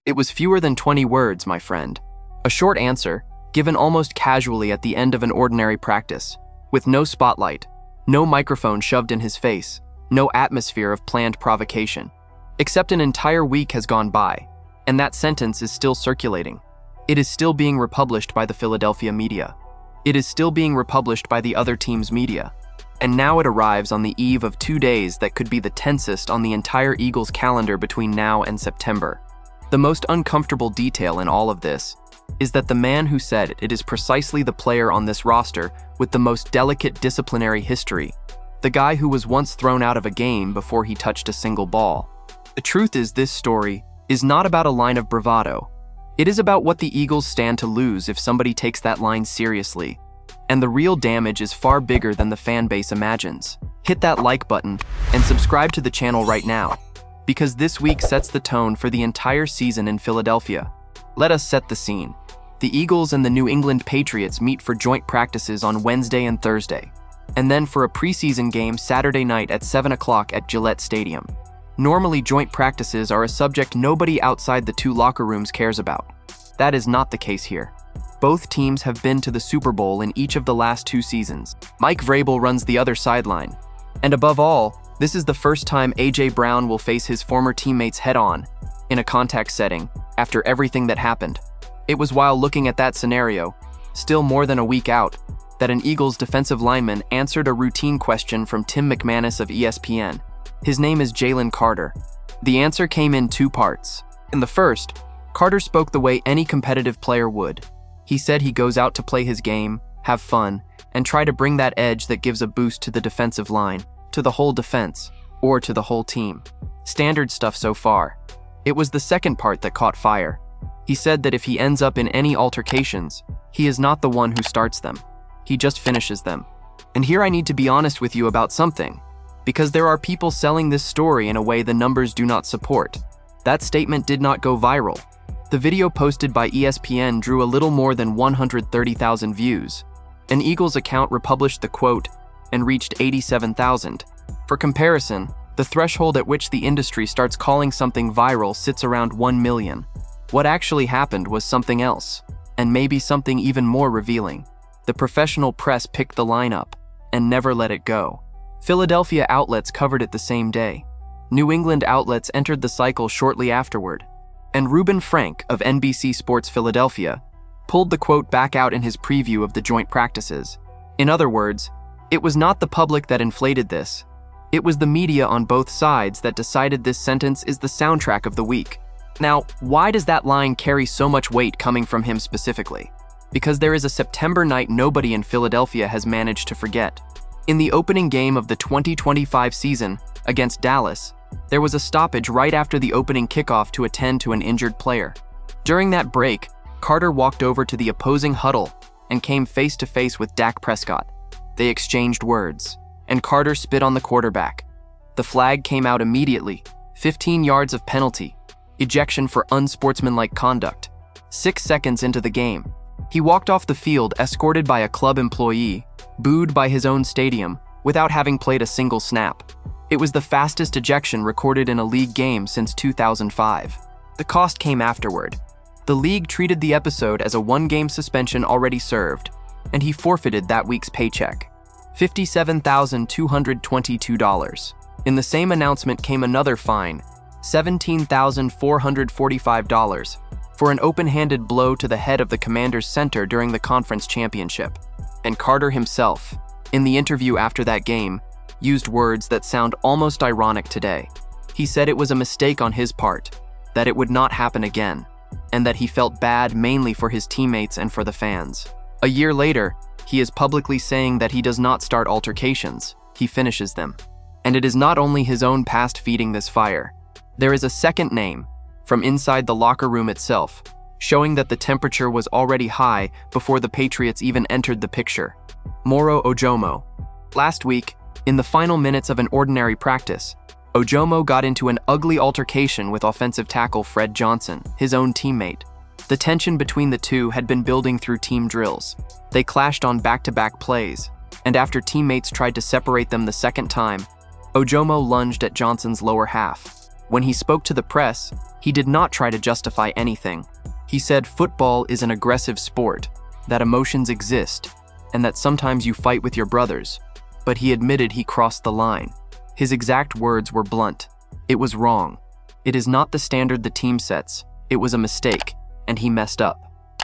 It was fewer than 20 words, my friend. A short answer, given almost casually at the end of an ordinary practice, with no spotlight, no microphone shoved in his face, no atmosphere of planned provocation. Except an entire week has gone by, and that sentence is still circulating. It is still being republished by the Philadelphia media. It is still being republished by the other team's media. And now it arrives on the eve of 2 days that could be the tensest on the entire Eagles calendar between now and September. The most uncomfortable detail in all of this is that the man who said it is precisely the player on this roster with the most delicate disciplinary history, the guy who was once thrown out of a game before he touched a single ball. The truth is, this story is not about a line of bravado. It is about what the Eagles stand to lose if somebody takes that line seriously. And the real damage is far bigger than the fan base imagines. Hit that like button and subscribe to the channel right now, because this week sets the tone for the entire season in Philadelphia. Let us set the scene. The Eagles and the New England Patriots meet for joint practices on Wednesday and Thursday, and then for a preseason game Saturday night at 7 o'clock at Gillette Stadium. Normally, joint practices are a subject nobody outside the two locker rooms cares about. That is not the case here. Both teams have been to the Super Bowl in each of the last 2 seasons. Mike Vrabel runs the other sideline. And above all, this is the first time A.J. Brown will face his former teammates head-on, in a contact setting, after everything that happened. It was while looking at that scenario, still more than a week out, that an Eagles defensive lineman answered a routine question from Tim McManus of ESPN. His name is Jalen Carter. The answer came in 2 parts. In the first, Carter spoke the way any competitive player would. He said he goes out to play his game, have fun, and try to bring that edge that gives a boost to the defensive line, to the whole defense, or to the whole team. Standard stuff so far. It was the second part that caught fire. He said that if he ends up in any altercations, he is not the one who starts them. He just finishes them. And here I need to be honest with you about something, because there are people selling this story in a way the numbers do not support. That statement did not go viral. The video posted by ESPN drew a little more than 130,000 views. An Eagles account republished the quote and reached 87,000. For comparison, the threshold at which the industry starts calling something viral sits around 1 million. What actually happened was something else, and maybe something even more revealing. The professional press picked the line up and never let it go. Philadelphia outlets covered it the same day. New England outlets entered the cycle shortly afterward. And Reuben Frank of NBC Sports Philadelphia pulled the quote back out in his preview of the joint practices. In other words, it was not the public that inflated this. It was the media on both sides that decided this sentence is the soundtrack of the week. Now, why does that line carry so much weight coming from him specifically? Because there is a September night nobody in Philadelphia has managed to forget. In the opening game of the 2025 season against Dallas, there was a stoppage right after the opening kickoff to attend to an injured player. During that break, Carter walked over to the opposing huddle and came face to face with Dak Prescott. They exchanged words, and Carter spit on the quarterback. The flag came out immediately, 15 yards of penalty, ejection for unsportsmanlike conduct. 6 seconds into the game, he walked off the field escorted by a club employee, booed by his own stadium, without having played a single snap. It was the fastest ejection recorded in a league game since 2005. The cost came afterward. The league treated the episode as a 1-game suspension already served, and he forfeited that week's paycheck, $57,222. In the same announcement came another fine, $17,445, for an open-handed blow to the head of the Commanders' center during the conference championship. And Carter himself, in the interview after that game, used words that sound almost ironic today. He said it was a mistake on his part, that it would not happen again, and that he felt bad mainly for his teammates and for the fans. A year later, he is publicly saying that he does not start altercations, he finishes them. And it is not only his own past feeding this fire. There is a second name, from inside the locker room itself, showing that the temperature was already high before the Patriots even entered the picture. Moro Ojomo. Last week, in the final minutes of an ordinary practice, Ojomo got into an ugly altercation with offensive tackle Fred Johnson, his own teammate. The tension between the two had been building through team drills. They clashed on back-to-back plays, and after teammates tried to separate them the second time, Ojomo lunged at Johnson's lower half. When he spoke to the press, he did not try to justify anything. He said football is an aggressive sport, that emotions exist, and that sometimes you fight with your brothers. But he admitted he crossed the line. His exact words were blunt. It was wrong. It is not the standard the team sets. It was a mistake, and he messed up.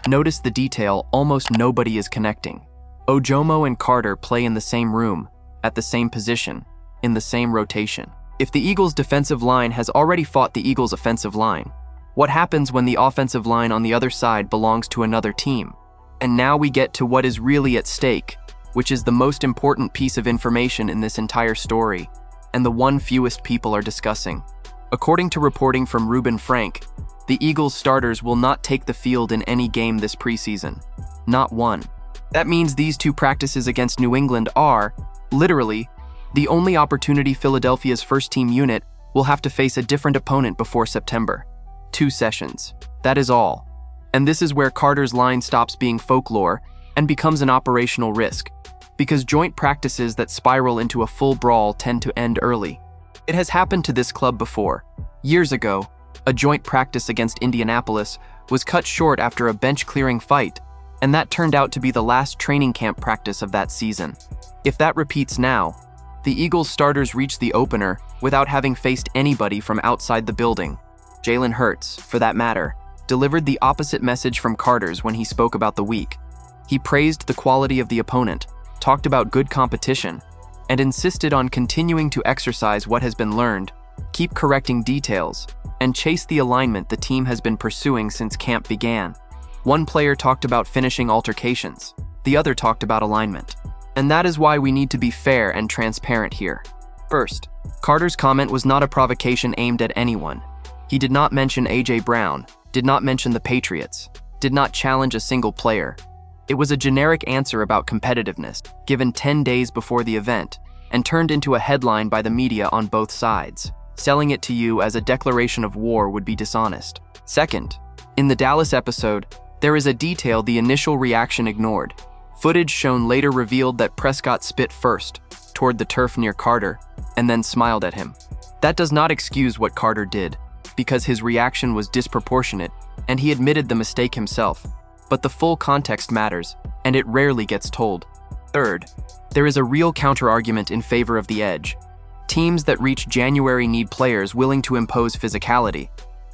Notice the detail almost nobody is connecting. Ojomo and Carter play in the same room, at the same position, in the same rotation. If the Eagles' defensive line has already fought the Eagles' offensive line, what happens when the offensive line on the other side belongs to another team? And now we get to what is really at stake, which is the most important piece of information in this entire story, and the one fewest people are discussing. According to reporting from Reuben Frank, the Eagles starters will not take the field in any game this preseason. Not one. That means these two practices against New England are, literally, the only opportunity Philadelphia's first-team unit will have to face a different opponent before September. 2 sessions. That is all. And this is where Carter's line stops being folklore and becomes an operational risk, because joint practices that spiral into a full brawl tend to end early. It has happened to this club before. Years ago, a joint practice against Indianapolis was cut short after a bench-clearing fight, and that turned out to be the last training camp practice of that season. If that repeats now, the Eagles starters reach the opener without having faced anybody from outside the building. Jalen Hurts, for that matter, delivered the opposite message from Carter's when he spoke about the week. He praised the quality of the opponent, talked about good competition, and insisted on continuing to exercise what has been learned, keep correcting details, and chase the alignment the team has been pursuing since camp began. One player talked about finishing altercations, the other talked about alignment. And that is why we need to be fair and transparent here. First, Carter's comment was not a provocation aimed at anyone. He did not mention A.J. Brown, did not mention the Patriots, did not challenge a single player. It was a generic answer about competitiveness, given 10 days before the event, and turned into a headline by the media on both sides. Selling it to you as a declaration of war would be dishonest. Second, in the Dallas episode, there is a detail the initial reaction ignored. Footage shown later revealed that Prescott spit first, toward the turf near Carter, and then smiled at him. That does not excuse what Carter did, because his reaction was disproportionate, and he admitted the mistake himself. But the full context matters, and it rarely gets told. Third, there is a real counter-argument in favor of the edge. Teams that reach January need players willing to impose physicality,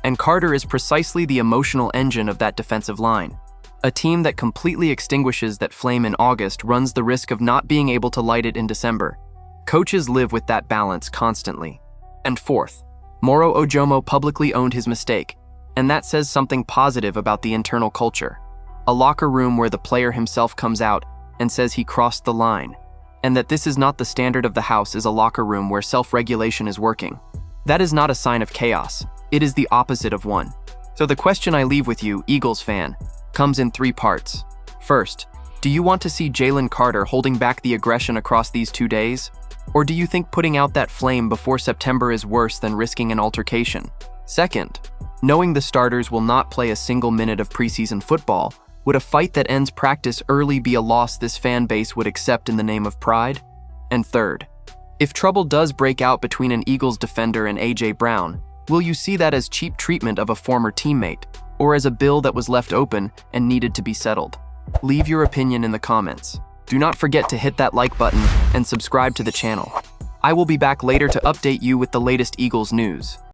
and Carter is precisely the emotional engine of that defensive line. A team that completely extinguishes that flame in August runs the risk of not being able to light it in December. Coaches live with that balance constantly. And fourth, Moro Ojomo publicly owned his mistake, and that says something positive about the internal culture. A locker room where the player himself comes out and says he crossed the line, and that this is not the standard of the house is a locker room where self-regulation is working. That is not a sign of chaos. It is the opposite of one. So the question I leave with you, Eagles fan, comes in 3 parts. First, do you want to see Jalen Carter holding back the aggression across these 2 days? Or do you think putting out that flame before September is worse than risking an altercation? Second, knowing the starters will not play a single minute of preseason football, would a fight that ends practice early be a loss this fan base would accept in the name of pride? And third, if trouble does break out between an Eagles defender and A.J. Brown, will you see that as cheap treatment of a former teammate, or as a bill that was left open and needed to be settled? Leave your opinion in the comments. Do not forget to hit that like button and subscribe to the channel. I will be back later to update you with the latest Eagles news.